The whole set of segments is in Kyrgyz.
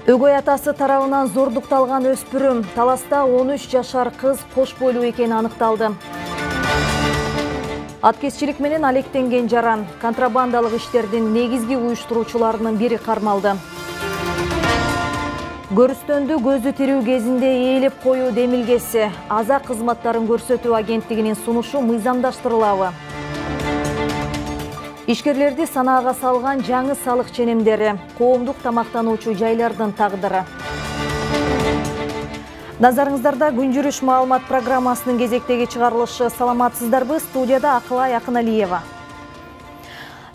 Өгөй атасы тарабынан зордукталган өспүрүм Таласта 13 жашар кыз кош бойлуу экени аныкталды. Аткезчилик менен алектенген жаран контрабандалык иштердин негизги уюштуруучуларынын бири кармалды. Көрүстөндү көзү тирүү кезинде ээлеп коюу демилгеси Аза кызматтарын көрсөтүү агенттигинин сунушу мыйзамдаштырылабы? Ишкерлерди санаага салган жаңы салык ченемдери, коомдук тамактануучу жайлардын тагдыры. Назарыңыздарда күн жүрүш маалымат программасынын кезектеги чыгарылышы. Саламатсыздарбы? Студияда Акылай Акыналиева.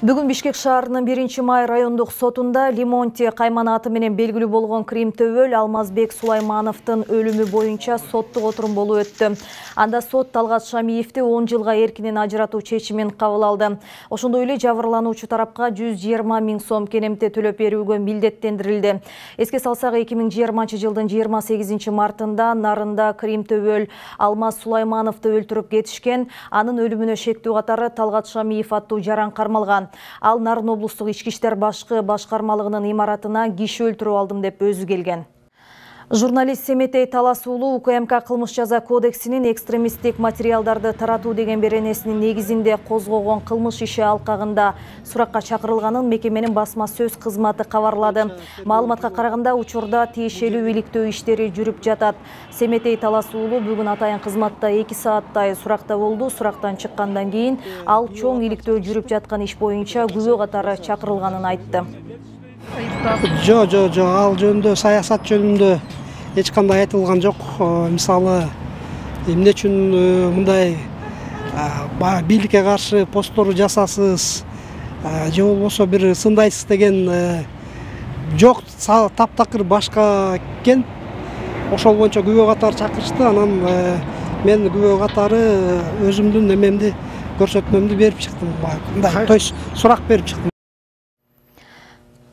Бүгүн Бишкек шаарынын 1-май райондук сотунда Лимонти кайманаты менен белгилүү болгон Крим Төбөл Алмазбек Сулаймановдун өлүмү боюнча соттук отурум болуп өттү. Анда сот Талгат Шамиевди 10 жылга эркинен ажыратуу чечимин кабыл алды. Ошондой эле жабырлануучу тарапка 120 000 сом кенемте төлөп берүүгө милдеттендирилди. Эске салсак 2020 жылдын 28 мартында Нарында Крим Төбөл Алмаз Сулаймановду өлтүрүп кетишкен. Анын өлүмүнө шектүү катары Талгат Шамиев аттуу жаран кармалган. Ал Нарын облустук ички иштер башкы башкармалыгынын имаратына киши өлтүрүп алдым деп өзү келген. Журналист Семетей Талас уулу УКМК кылмыш жаза кодексинин экстремисттик материалдарды таратуу деген беренесинин негизинде козгогон кылмыш иши алкагында суракка чакырылганын мекеменин басма сөз кызматы кабарлады. Маалыматка караганда учурда тиешелүү иликтөө иштери жүрүп жатат. Семетей Талас уулу бүгүн атайын кызматта 2 сааттай суракта болду. Сурактан чыккандан кийин ал чоң иликтөө жүрүп жаткан иш боюнча күбө катары чакырылганын айтты. Жок, ал жөнүндө саясат жөнүндө эч кандай айтылган жок. Мисалы, эмне үчүн мындай бийликке каршы постторду жасасыз, же болбосо бир сындайсыз деген жок, таптакыр башка экен. Ошол боюнча күбө катары чакырышты. Анан мен күбө катары өзүмдүн эмемди көрсөтмөмдү берип чыктым. Мындай сурак берип чыктым.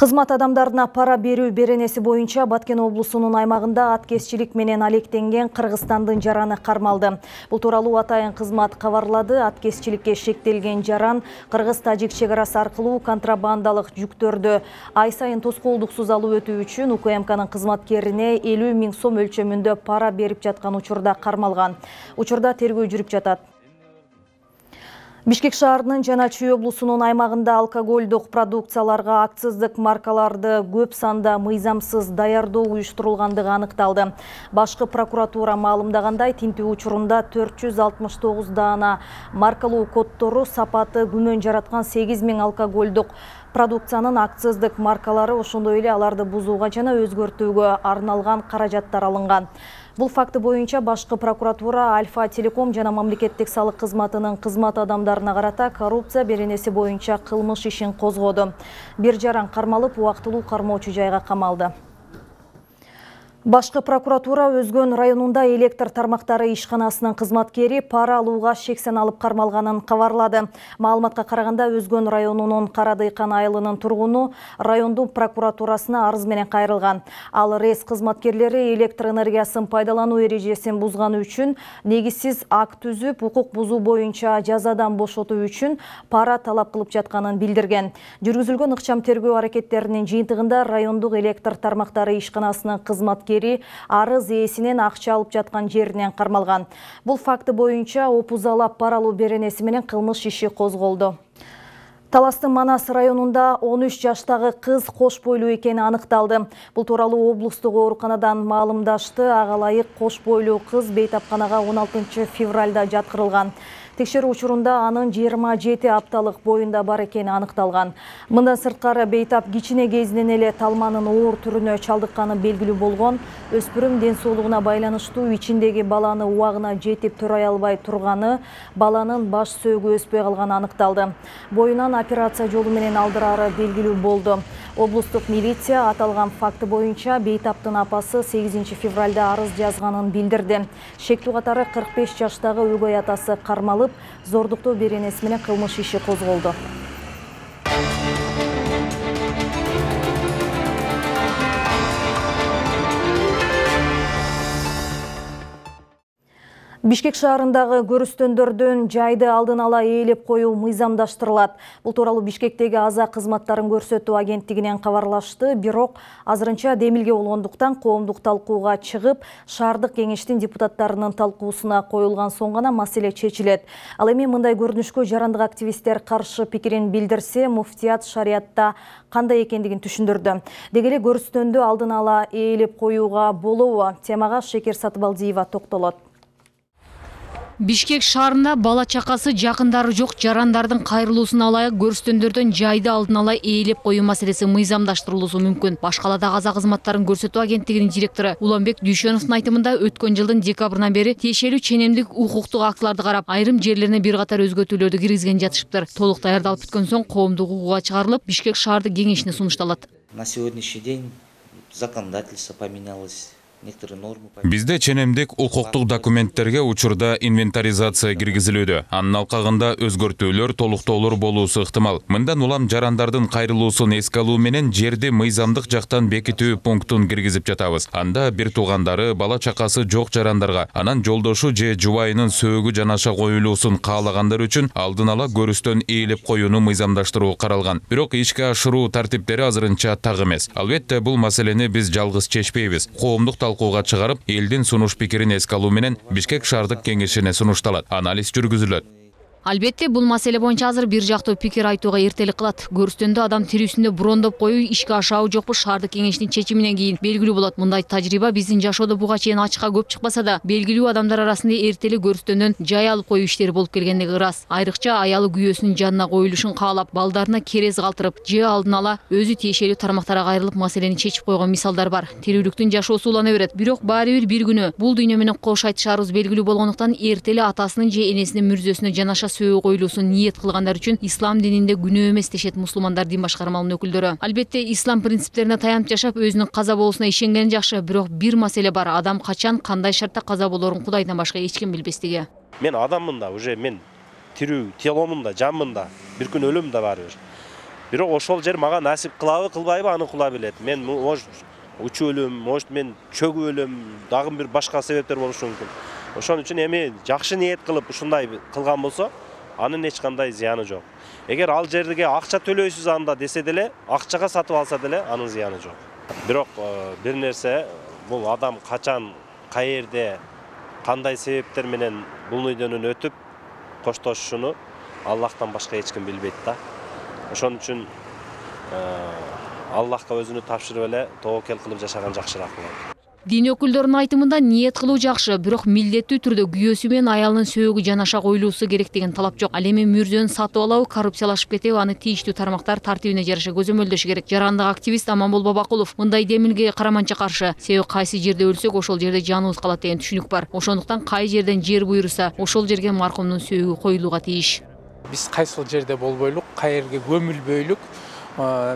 Кызмат адамдарына пара берүү беренеси боюнча Баткен облусунун аймагында аткезчилик менен алектенген Кыргызстандын жараны кармалды. Бул тууралуу атайын кызмат кабарлады. Аткезчиликке шектелген жаран Кыргыз-Тажик чегарасы аркылуу контрабандалык жүктөрдү ай сайын тоскоолдуксуз алып өтүү үчүн УКМКнын кызматкерине 50 000 сом өлчөмүндө пара берип жаткан учурда кармалган. Учурда тергөө жүрүп жатат. Бишкек шаарынын жана Чүй облусунун аймагында алкоголдук продукцияларга акциздик маркаларды көп санда мыйзамсыз даярдоо уюштурулгандыгы аныкталды. Башкы прокуратура маалымдагандай, тинтүү учурунда 469 даана маркалуу коддору сапаты күмөн жараткан 8 000 алкоголдук продукциянын акциздик маркалары, ошондой эле аларды бузууга жана өзгөртүүгө арналган каражаттар алынган. Бул факты боюнча башкы прокуратура Альфа Телеком жана мамлекеттик салык кызматынын кызмат адамдарына карата коррупция беренеси боюнча кылмыш ишин козгоду. Бир жаран кармалып, убактылуу кармоочу жайга камалды. Башкы прокуратура Өзгөн районунда электр тармактары ишканасынын кызматкери пара алууга шексен алып кармалганын кабарлады. Маалыматка караганда Өзгөн районунун Карадыйкан айылынын тургуну райондун прокуратурасына арыз менен кайрылган. Ал РЭС кызматкерлери электр энергиясын пайдалануу эрежесин бузганы үчүн негизсиз акт түзүп, укук бузуу боюнча жазадан бошотуу үчүн пара талап кылып жатканын билдирген. Жүргүзүлгөн ыкчам тергөө аракеттеринин жыйынтыгында райондук электр тармактары ишканасынын кызматкери арыз ээсинен акча алып жаткан жеринен кармалган. Бул факты боюнча опузалап пара алуу беренеси менен кылмыш иши козголду. Таластын Манас районунда 13 жаштагы кыз кош бойлуу экени аныкталды. Бул тууралуу облустук ооруканадан маалымдашты. Ага ылайык кош бойлуу кыз бейтапканага 16 февралда жаткырылган. Текшерүү учурунда анын 27 апталык боюнда бар экени аныкталган. Мындан сырткары бейтап кичине кезинен эле талманын оор түрүнө чалдыкканы белгилүү болгон. Өспүрүм ден соолугуна байланыштуу ичиндеги баланы убагына жетип төрөй албай турганы, баланын баш сөөгү өспөй калганы аныкталды. Боюнан операция жолу менен алдырары белгилүү болду. Облустук милиция аталган факты боюнча бейтаптын апасы 8 февралда арыз жазганын билдирди. Шектүү катары 45 жаштагы өгөй атасы кармалып, зордуктоо беренеси менен кылмыш иши козголду. Бишкек шаарындагы көрүстөндөрдүн жайды алдын ала ээлеп коюу мыйзамдаштырылат. Бул тууралуу Бишкектеги Аза кызматтарын көрсөтүү агенттигинен кабарлашты. Бирок азырынча демилге болгондуктан коомдук талкууга чыгып, шаардык кеңештин депутаттарынын талкуусуна коюлган соң гана маселе чечилет. Ал эми мындай көрүнүшкө жарандык активисттер каршы пикирин билдирсе, муфтият шариятта кандай экендигин түшүндүрдү. Деги эле көрүстөндү алдын ала ээлеп коюуга болобу? Темага Шекер Сатыбалдиева токтолот. Бишкек шаарында бала чакасы жакындары жок жарандардын кайрылуусуна ылайык көрүстөндөрдөн жайды алдын ала ээлеп коюу маселеси мыйзамдаштырылуусу мүмкүн. Башкалада Аза кызматтарын көрсөтүү агенттигинин директору Уланбек Дүйшөновдун айтымында өткөн жылдын декабрынан бери тиешелүү ченемдик укуктук актыларды карап, айрым жерлерине бир катар өзгөртүүлөрдү киргизген жатышыптыр. Толук даярдалып бүткөн соң коомдук укугга чыгарылып, Бишкек шаардык кеңешине сунушталат. На сегодняшний день законодательство поменялось. Бизде ченемдик укуктук документтерге учурда инвентаризация киргизилүүдө. Анын алкагында өзгөртүүлөр, толуктоолор болуусу ыктымал. Мындан улам жарандардын кайрылуусун эске алуу менен жерди мыйзамдык жактан бекитүү пунктун киргизип жатабыз. Анда бир туугандары, бала чакасы жок жарандарга, анан жолдошу же жубайынын сөөгү жанаша коюлуусун каалагандар үчүн алдын ала көрүстөн ээлеп коюуну мыйзамдаштыруу каралган. Бирок ишке ашыруу тартиптери азырынча так эмес. Албетте бул маселени биз жалгыз чечпейбиз. Коомдук талкууга чыгарып, элдин сунуш пикирин эске алуу менен Бишкек шаардык кеңешине сунушталат. Анализ жүргүзүлөт. Албетте, бул маселе боюнча азыр бир жактуу пикир айтууга эртелик кылат. Көрүстөндө адам тирүүсүндө брондоп коюу ишке ашабы жокпу шаардык кеңештин чечиминен кийин белгилүү болот. Мындай тажрыйба биздин жашоодо буга чейин ачыкка көп чыкпаса да, белгилүү адамдар арасында эртелик көрүстөндөн жай алып коюу иштери болуп келгендиги ырас. Айрыкча аялы күйөөсүнүн жанына коюлушун каалап, балдарына керез калтырып, же алдын ала өзү тиешелүү тармактарга кайрылып маселени чечип койгон мисалдар бар. Тирүүлүктүн жашоосу улана берет. Бирок баары бир күнү бул дүйнө менен кош айтышарыбыз белгилүү болгондуктан эртеле атасынын же энесинин мүрзөсүнө жанаша сөөгү коюлуусун ниет кылгандар үчүн ислам дининде күнөө эмес дешет мусулмандар дин башкармалынын өкүлдөрү. Албетте, ислам принциптерине таянып жашап, өзүнүн каза болуусуна ишенген жакшы, бирок бир маселе бар. Адам качан, кандай шартта каза болорун Кудайдан башка эч ким билбестиги. Мен адаммын да, уже мен тирүү, теломун да, жаммын да, бир күн өлөм да барыбыр. Бирок ошол жер мага насип кылабы, кылбайбы, аны Кудай билет. Мен может учуп өлөм, может мен чөгүп өлөм, дагы бир башка себептер болушу мүмкүн. Ошон үчүн эми жакшы ниет кылып ушундай кылган болсо, анын эч кандай зыяны жок. Эгер ал жерге акча төлөйсүз анда десе деле, акчага сатып алса деле, анын зыяны жок. Бирок бир нерсе, бул адам качан, каерде, кандай себептер менен бул үйдөнөн өтүп коштошушуну Аллахтан башка эч ким билбейт да. Ошон үчүн Аллахка өзүнү тапшырып эле тоокел кылып жашаган жакшыраак болот. Дин өкүлдөрүнүн айтымында ниет кылуу жакшы, бирок милдеттүү түрдө күйөөсү менен аялынын сөөгү жанаша коюлуусу керек деген талап жок. Ал эми мүрзөнү сатып алабы, коррупциялашып кетеби, аны тийиштүү тармактар тартибине жараша көзөмөлдөшү керек. Жарандык активист Аманбол Бабакулов мындай демилге караманча каршы. Себеби кайсы жерде өлсөк, ошол жерде жаныбыз калат деген түшүнүк бар. Ошондуктан кай жерден жер буйруса, ошол жерге маркумдун сөөгү коюлууга тийиш. Биз кайсыл жерде болбойлук, кай жерге көмүлбөйлүк,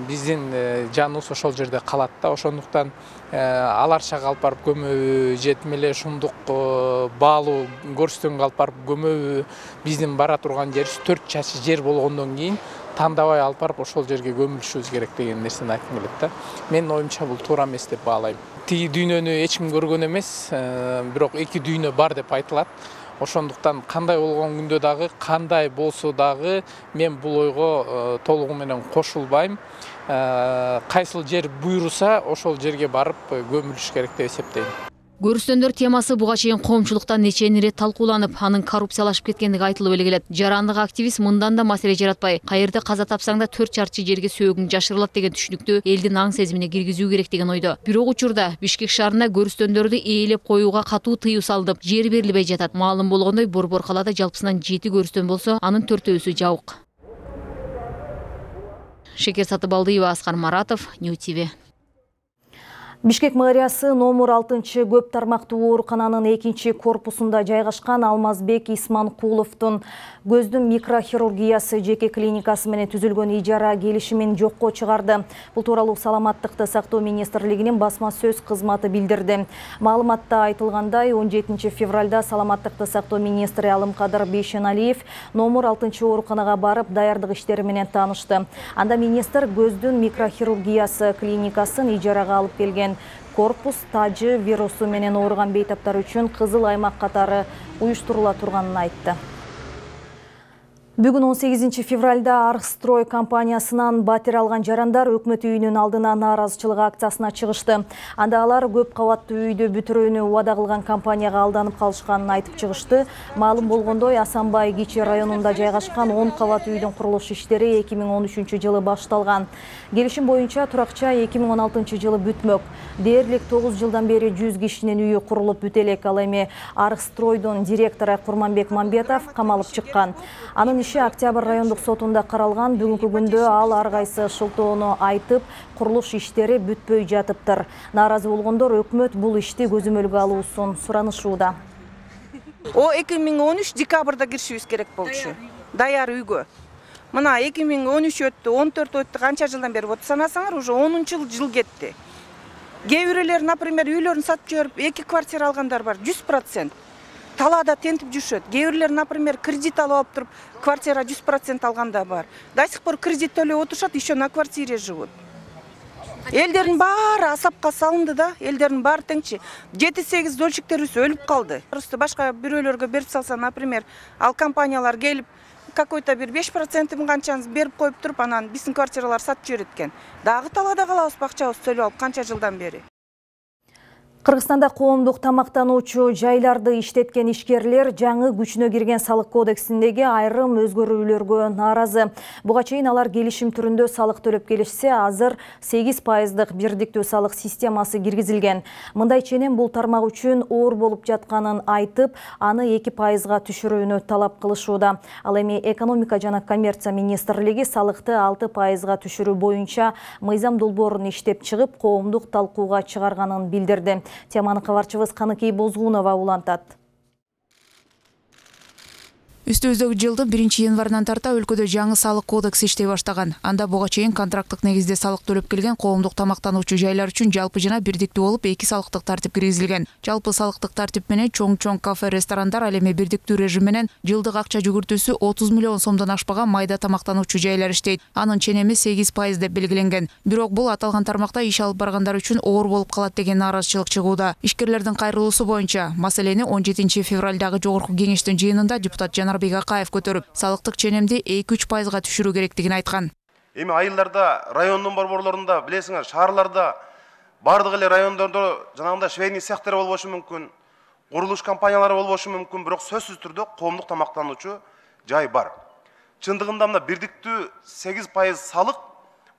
биздин жаныбыз ошол жерде калат да. Ошондуктан аларча алып барып көмөбү, жетим эле ушундук баалуу көрүстөнгө алып барып көмөбү, биздин бара турган жерибиз 4 чачы жер болгондон кийин тандабай алып барып ошол жерге көмүлүшүбүз керек деген нерсени айткым келет да. Менин оюмча бул туура эмес деп баалайм. Тиги дүйнөнү эч ким көргөн эмес, бирок эки дүйнө бар деп айтылат. Ошондуктан кандай болгон күндө дагы, кандай болсо дагы мен бул ойго толугу менен кошулбайм. Кайсыл жер буйруса, ошол жерге барып көмүлүш керек деп эсептейм. Көрүстөндөр темасы буга чейин коомчулукта нече ирет талкууланып, анын коррупциялашып кеткендиги айтылып эле келет. Жарандык активист мындан да маселе жаратпай, каерде каза тапсаң да 4 чарчы жерге сөөгүң жашырылат деген түшүнүктү элдин аң сезимине киргизүү керек деген ойдо. Бирок учурда Бишкек шаарында көрүстөндөрдү ээлеп коюуга катуу тыюу салынып, жер берилбей жатат. Маалым болгондой, Борбор калаада жалпысынан 7 көрүстөн болсо, анын 4-өөсү жабык. Шекер Сатыбалдиева, Аскар Маратов, New TV. Бишкек мэриясы номер 6 көп тармактуу оорукананын 2 корпусунда жайгашкан Алмазбек Исманкуловдун көздүн микрохирургиясы жеке клиникасы менен түзүлгөн ижара келишимин жокко чыгарды. Бул тууралуу Саламаттыкты сактоо министрлигинин басма сөз кызматы билдирди. Маалыматта айтылгандай, 17 февралда Саламаттыкты сактоо министри Алымкадыр Бейшеналиев номер 6 ооруканага барып даярдык иштери менен таанышты. Анда министр көздүн микрохирургиясы клиникасын ижарага алып келген корпус тажы вирусу менен ооруган бейтаптар үчүн кызыл аймак катары уюштурула турганын айтты. Бүгін 18 февральда Архстрой компаниясынан батир алған жарандар өкмөт үйүнүн алдына нааразычылык акциясына чыгышты. Анда алар көп кабаттуу үйдү бүтүрүүнү убада кылган компанияга алданып калышканын айтып чыгышты. Маалым болгондой, Асанбай Кичи районунда жайгашкан 10 кабат үйдүн курулуш иштери 2013 жылы башталган. Келишим боюнча туракча 2016 жылы бүтмөк. Дээрлик 9 жылдан бери 100 кишинин үйү курулуп бүтелек. Ал эми Архстройдун директору Курманбек Мамбетов камалып чыккан. Анын иши Октябрь райондук сотунда каралган. Бүгүнкү күндө ал ар кайсы шылтоону айтып, курулуш иштери бүтпөй жатыптыр. Нааразы болгондор өкмөт бул ишти көзөмөлгө алуусун суранышууда. О 2013 декабрда киришибиз керек болчу. Даяр үйгө. Мына 2013 өттү, 14 өттү, канча жылдан бери вот санасаңар, уже 10 жыл кетти. Кээ бирөөлөр, например, үйлөрүн сатып жиберип, 2 квартира алгандар бар, 100%. Талаада тентип жүрүшөт. Кээ бирөөлөр, например, кредит алып туруп, квартира 100% алганда бар. До сих пор кредит төлөп отурушат, еще на квартире живут. Элдердин баары асапка салынды да, элдердин баары теңчи. 7-8 дольщиктерибиз өлүп калды. Просто башка бирөөлөргө берип салса, например, ал компаниялар келип какой-то бир 5% канчаны берип коюп туруп, анан биздин квартиралар сатып жиберет экен. Дагы талаада калабыз, акчабыз төлөп алып канча жылдан бери. Кыргызстанда коомдук тамактануучу жайларды иштеткен ишкерлер жаңы күчүнө кирген салык кодексиндеги айрым өзгөрүүлөргө нааразы. Буга чейин алар келишим түрүндө салык төлөп келишсе, азыр 8% бирдиктүү салык системасы киргизилген. Мындай ченем бул тармак үчүн оор болуп жатканын айтып, аны 2%га түшүрүүнү талап кылышууда. Ал эми экономика жана коммерция министрлиги салыкты 6%га түшүрүү боюнча мыйзам долбоорун иштеп чыгып, коомдук талкууга чыгарганын билдирди. Теманы кабарчыбыз Каныкей Бозгунова улантат. Үстөбүздөгү жылдын 1-январынан тарта өлкөдө жаңы салык кодекси иштей баштаган. Анда буга чейин контракттык негизде салык төлөп келген коомдук тамактануучу жайлар үчүн жалпы жана бирдиктүү болуп 2 салыктык тартип киргизилген. Жалпы салыктык тартип менен чоң кафе, ресторандар ал эми бирдиктүү режим менен жылдык акча жүгүртүүсү 30 миллион сомдон ашпаган майда тамактануучу жайлар иштейт. Анын ченеми 8% деп белгиленген. Бирок бул аталган тармакта иш алып баргандар үчүн оор болуп калат деген нааразычылык чыгууда. Ишкерлердин кайрылуусу боюнча маселени 17 февралдагы жогорку кеңештин жыйынында депутат Жанарбек Акаев көтөрүп, салыктык ченемди 2-3%га түшүрүү керектигин айткан. Эми айылдарда, райондун борборлорунда, билесиңер, шаарларда, бардык эле райондордо жанагындай швейный цехтер болбошу мүмкүн, курулуш компаниялары болбошу мүмкүн, бирок сөзсүз түрдө коомдук тамактануучу жай бар. Чындыгында мына бирдиктүү 8% салык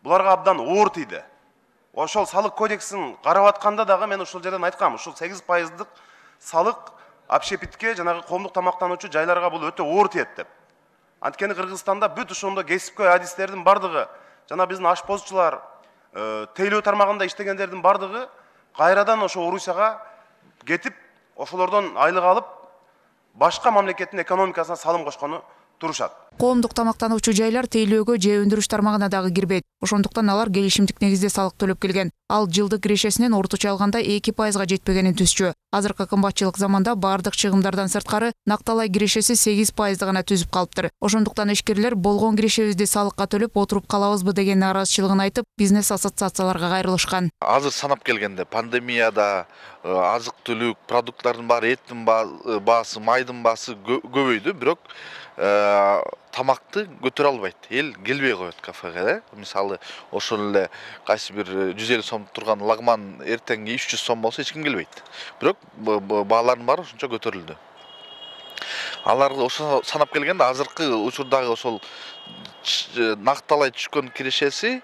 буларга абдан оор тийди. Ошол салык кодексин карап атканда дагы мен ушул жерден айткам, ушул 8%дык салык общепитке жанагы коомдук тамактануучу жайларга бул өтө оор тиет деп. Анткени Кыргызстанда бүт ошондо кесипкөй адистердин бардыгы, жана биздин ашпозчулар, тейлөө тармагында иштегендердин бардыгы кайрадан ошо Орусияга кетип, ошолордон айлык алып, башка мамлекеттин экономикасына салым кошкону турушат. Коомдук тамактануучу жайлар тейлөөгө же өндүрүш тармагына дагы кирбейт. Ошондуктан алар келишимдик негизде салык төлөп келген. Ал жылдык кирешесинен орточо алганда 2%га жетпегенин түзчү. Азыркы кымбатчылык заманда бардык чыгымдардан сырткары накталай кирешеси 8% гана түзүп калыптыр. Ошондуктан ишкерлер болгон кирешебизди салыкка төлөп отуруп калабызбы деген нааразычылыгын айтып, бизнес ассоциацияларга кайрылышкан. Азыр санап келгенде пандемияда азык-түлүк продукттардын баары, эттин баасы, майдын баасы көбөйдү, бирок тамакты көтөрө албайт. Эл келбей коет кафеге. Мисалы, ошол эле кайсы бир 150 сом турган лагман эртеңги 300 сом болсо эч ким келбейт. Бирок баалардын баары ошончо көтөрүлдү. Аларды ошо санап келгенде азыркы учурдагы ошол накталай түшкөн кирешеси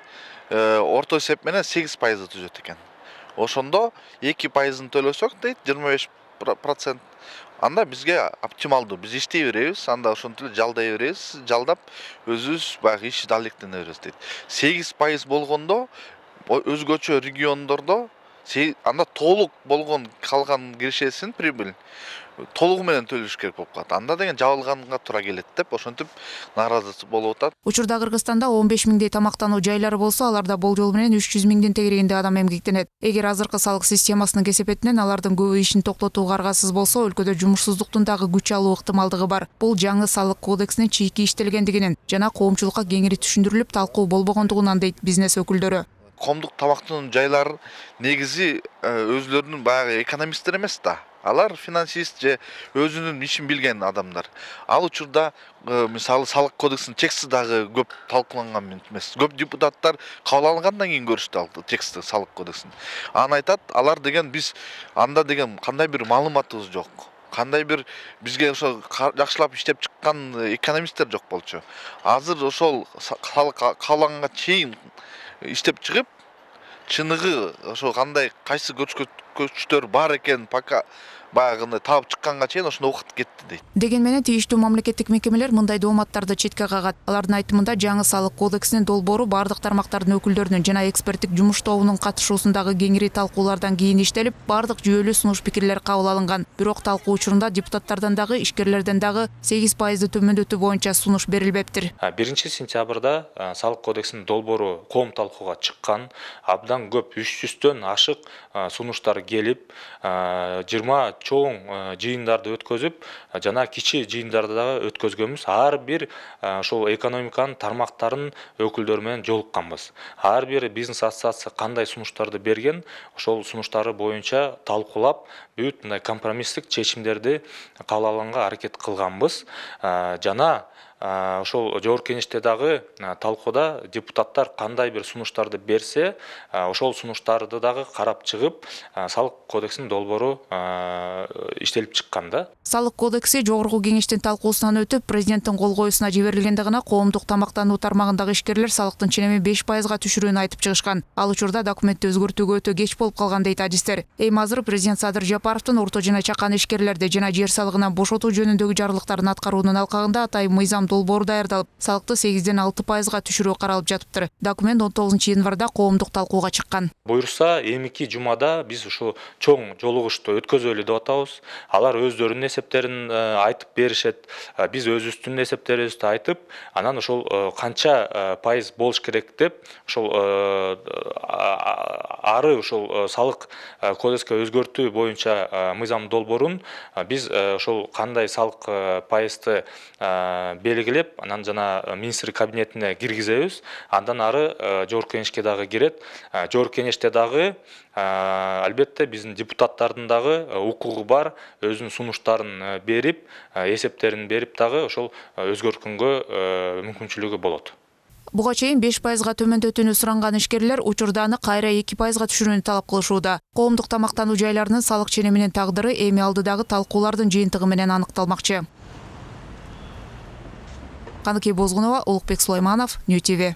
орто эсеп менен 8% түзөт экен. Ошондо 2%ын төлөсөк дейт, 25%. Анда бизге оптималдуу, биз иштей беребиз, анда ошентип эле жалдай беребиз, жалдап өзүбүз баягы ишти алектене беребиз дейт. 8% болгондо өзгөчө региондордо анда толук болгон калган кирешесин прибыль толугу менен төлөш керек болуп калат. Анда деген жабылганга туура келет деп ошентип нааразы болуп атат. Учурда Кыргызстанда 15 миңдей тамактануу жайлары болсо, аларда болжол менен 300 миңден тегерегинде адам эмгектенет. Эгер азыркы салык системасынын кесепетинен алардын көбү ишин токтотууга аргасыз болсо, өлкөдө жумушсуздуктун дагы күч алуу ыктымалдыгы бар. Бул жаңы салык кодексинин чийки иштелгендигинин жана коомчулукка кеңири түшүндүрүлүп талкуу болбогондугунан дейт бизнес өкүлдөрү. коомдук тамактануу жайлары негизи өзлөрүнүн баягы экономисттер эмес да. Алар финансист же өзүнүн ишин билген адамдар. Ал учурда мисалы салык кодексин тексти дагы көп талкууланган эмес. Көп депутаттар кабыл алынгандан кийин көрүштү ал текстти салык кодексин. Аны айтат, алар деген биз анда деген кандай бир маалыматыбыз жок. Кандай бир бизге ошо жакшылап иштеп чыккан экономисттер жок болчу. Азыр ошол салык кабылганга чейин иштеп чыгып, чыныгы ошо кандай кайсы көчтөр бар экен пока баягы таап чыкканга чейин ошондо убакыт кетти дейт. Деген менен тийиштүү мамлекеттик мекемелер мындай дооматтарды четке кагат. Алардын айтымында жаңы салык кодексинин долбоору бардык тармактардын өкүлдөрүнүн жана эксперттик жумуш тобунун катышуусундагы кеңири талкуулардан кийин иштелип, бардык жүйөлүү сунуш пикирлер кабыл алынган. Бирок талкуу учурунда депутаттардан дагы, ишкерлерден дагы 8% төмөндөтүү боюнча сунуш берилбептир. 1 сентябрда салык кодексинин долбоору коом талкууга чыккан. Абдан көп 300төн ашык сунуштар келип, 20 чоң жыйындарды өткөзүп, жана кичи жыйындарды дагы өткөзгөнбүз. Ар бир ошол экономиканын тармактарын өкүлдөрү менен жолукканбыз. Ар бир бизнес ассоциация кандай сунуштарды берген, ошол сунуштары боюнча талкуулап, бүт мындай компромисстик чечимдерди кабыл алганга аракет кылганбыз. Жана ошол жогорку кеңеште дагы талкууда депутаттар кандай бир сунуштарды берсе, ошол сунуштарды дагы карап чыгып, салык кодексинин долбоору иштелип чыккан да. Салык кодекси жогорку кеңештин талкуусунан өтүп, президенттин кол коюусуна жиберилгенде гана коомдук тамактануу тармагындагы ишкерлер салыктын ченемин 5%га түшүрүүнү айтып чыгышкан. Ал учурда документти өзгөртүүгө өтө кеч болуп калган дейт адистер. Эми азыр президент Садыр Жапаровдун орто жана чакан ишкерлерди жана жер салыгынан бошотуу жөнүндөгү жарлыктарын аткаруунун алкагында атайын мыйзам долбоору даярдалып, салыкты 8-ден 6%га түшүрүү каралып жатыптыр. Документ 19-январда коомдук талкууга чыккан. Буюрса, эмики жумада биз ушу чоң жолугушту өткөзөлү деп атабыз. Алар өздөрүнүн эсептерин айтып беришет. Биз өзүбүздүн эсептерибизди айтып, анан ошол канча пайыз болуш керек деп, ошол ары ошол салык кодекске өзгөртүү боюнча мыйзам долбоорун биз ошол кандай салык пайызды белгилеп, анан жана министр кабинетине киргизебиз. Андан ары жогорку кеңешке дагы кирет. Жогорку кеңеште дагы албетте биздин депутаттардын дагы укугу бар, өзүнүн сунуштарын берип, эсептерин берип дагы ошол өзгөрткөнгө мүмкүнчүлүгү болот. Буга чейин 5%га төмөндөтүүнү суранган ишкерлер учурда кайра 2%га түшүрүүнү талап кылышууда. Коомдук тамактануу жайларынын салык ченеминин тагдыры эми алдыдагы талкуулардын жыйынтыгы менен аныкталмакчы. Каныкей Бозгунова, Улукбек Сулайманов, New TV.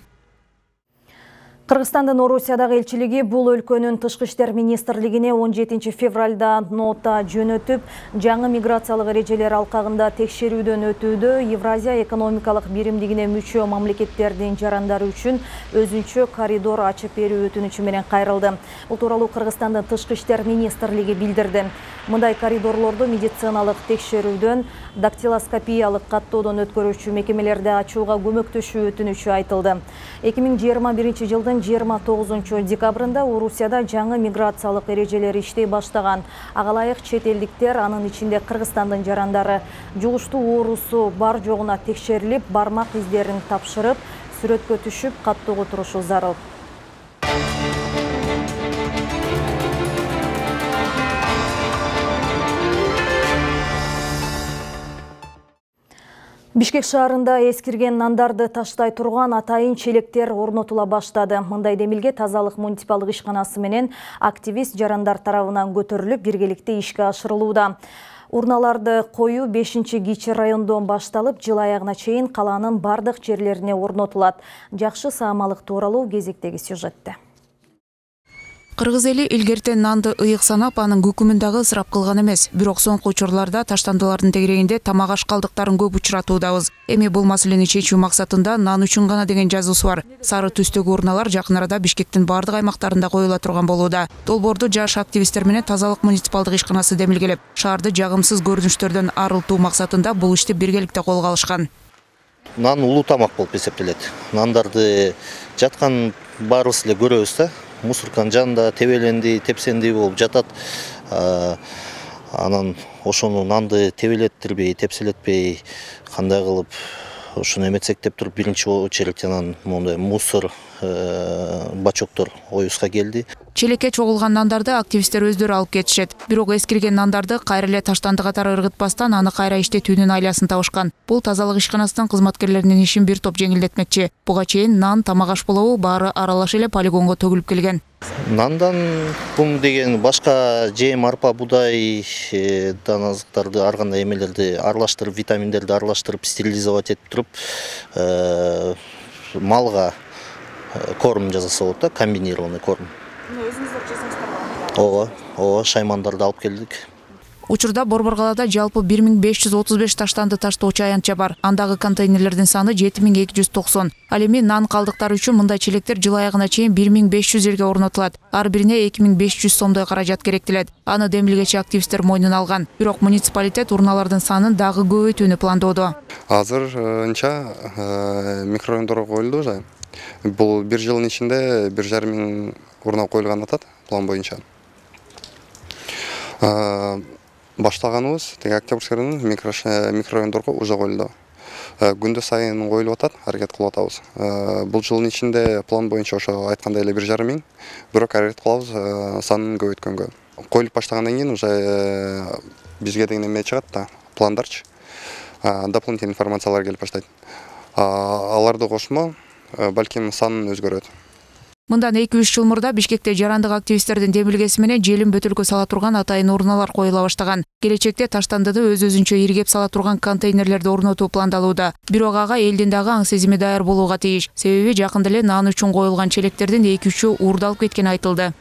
Кыргызстандын Орусиядагы элчилиги бул өлкөнүн тышкы иштер министрлигине 17 февралда нота жөнөтүп, жаңы миграциялык эрежелер алкагында текшерүүдөн өтүүдө Евразия экономикалык биримдигине мүчө мамлекеттердин жарандары үчүн өзүнчө коридор ачып берүү өтүнүчү менен кайрылды. Бул тууралуу Кыргызстандын тышкы иштер министрлиги билдирди. Мындай коридорлорду медициналык текшерүүдөн, дактилоскопиялык каттоодон өткөрүүчү мекемелерди ачууга көмөктөшүү өтүнүчү айтылды. 2021 жылдын 29 декабрында Орусияда жаңы миграциялык эрежелер иштей баштаган. Ага ылайык чет элдиктер, анын ичинде Кыргызстандын жарандары жугуштуу оорусу бар жогуна текшерилип, бармак издерин тапшырып, сүрөткө түшүп, каттоого турушу зарыл. Бишкек шаарында эскирген нандарды таштай турган атайын челектер орнотула баштады. Мындай демилге тазалык муниципалдык ишканасы менен активист жарандар тарабынан көтөрүлүп, биргеликте ишке ашырылууда. Урналарды коюу 5-Кичи райондон башталып, жыл аягына чейин калаанын бардык жерлерине орнотулат. Жакшы саамалык тууралуу кезектеги сюжетте. Кыргыз эли илгертен нанды ыйык санап, анын күкүмүн дагы ысырап кылган эмес. Бирок соңку учурларда таштандылардын тегерегинде тамак аш калдыктарын көп учуратуудабыз. Эми бул маселени чечүү максатында нан үчүн гана деген жазуусу бар. Сары түстөгү урналар жакын арада Бишкектин бардык аймактарында коюла турган болууда. Долбоорду жаш активисттер менен тазалык муниципалдык ишканасы демилгелеп, шаарды жагымсыз көрүнүштөрдөн арылтуу максатында бул ишти биргеликте колго алышкан. Нан улуу тамак болуп эсептелет. Нандарды жаткан баарыбыз эле көрөбүз да. Мусорканын жанында тебеленди, тепсенди болуп жатат. Анан ошону нанды тебелеттирбей, тепселетпей, кандай кылып ошону эметсек деп туруп биринчи очередь анан мондай мусор бачоктор оюзга келди. Челекке чогулган нандарды активисттер өздөрү алып кетишет. Бирок эскирген нандарды кайра эле таштанды катары ыргытпастан аны кайра иштетүүнүн айласын табышкан. Бул тазалык ишканасынын кызматкерлеринин ишин бир топ жеңилдетмекчи. Буга чейин нан, тамак аш болобу баары аралаш эле полигонго төгүлүп келген. Нандан бум деген башка жем, арпа, будай, азыктарды, ар кандай эмелерди аралаштырып, витаминдерди аралаштырып, стерилизовать этип туруп, малга корм жасаса болот да, комбинированный корм. Өзүңүздөр жасаңыздар. Ооба, шаймандарды алып келдик. Учурда Борбор калаада жалпы 1535 таштанды таштоочу аянтча бар. Андагы контейнерлердин саны 7290. Ал эми нан калдыктары үчүн мындай челектер жыл аягына чейин 1500 жерге орнотулат. Ар бирине 2500 сомдой каражат керектелет. Аны демилгечи активисттер мойнуна алган. Бирок муниципалитет урналардын санын дагы көбөйтүүнү пландоодо. Азырынча микрорайондорго коюлду уже. Бул бир жылдын ичинде 1500 урна коюлган атат план боюнча. Баштаганыбыз теги Октябрьский районунун микрорайондорго уже коюлду. Күндө сайын коюлуп атат, аракет кылып атабыз. Бул жылдын ичинде план боюнча ошо айткандай эле 1500, бирок аракет кылабыз санын көбөйткөнгө. Коюлуп баштагандан кийин уже бизге деген эме чыгат да, пландарчы. Дополнительный информациялар келип баштайт. Аларды кошмо балким санын өзгөрөт. Мындан 2-3 жыл мурда Бишкекте жарандык активисттердин демилгеси менен желим бөтөлкө сала турган атайын урналар коюла баштаган. Келечекте таштандыды өз-өзүнчө иргеп сала турган контейнерлерди орнотуу пландалууда. Бирок ага элдин дагы аң сезими даяр болууга тийиш. Себеби жакында эле нан үчүн коюлган челектердин 2-3-ü уурдалып кеткени айтылды.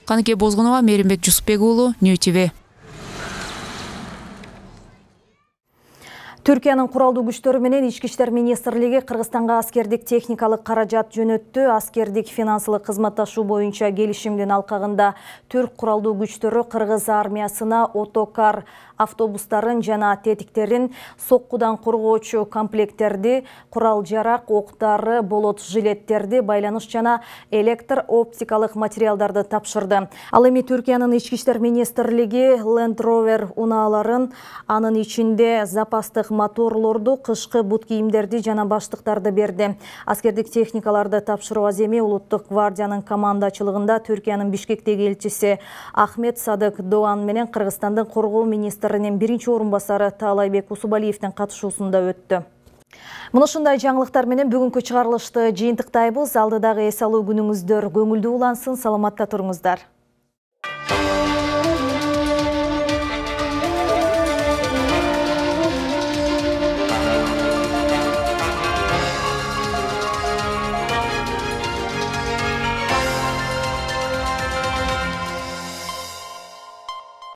Каныке Бозгунова, Меримбек Жусупбек уулу, New TV. Түркиянын куралдуу күчтөрү менен Ички иштер министрлиги Кыргызстанга аскердик техникалык каражат жөнөттү. Аскердик финансылык кызматташуу боюнча келишимдин алкагында түрк куралдуу күчтөрү Кыргыз армиясына отокар автобустарын жана тетиктерин, соккудан коргоочу комплекттерди, курал жарак, октары, болот жилеттерди, байланыш жана электр оптикалык материалдарды тапшырды. Ал эми Түркиянын Ички иштер министрлиги Land Rover унааларын, анын ичинде запастык моторлорду, кышкы бут кийимдерди жана баштыктарды берди. Аскердик техникаларды тапшыруу аземи Улуттук гвардиянын командачылыгында Түркиянын Бишкектеги элчиси Ахмет Садык Doğan менен Кыргызстандын коргоо министринин биринчи орун басары Таалайбек Усубалиевдин катышуусунда өттү. Мына ушундай жаңылыктар менен бүгүнкү чыгарылышты жыйынтыктайбыз. Алдыдагы эс алуу күнүңүздөр көңүлдүү улансын, саламатта туруңуздар.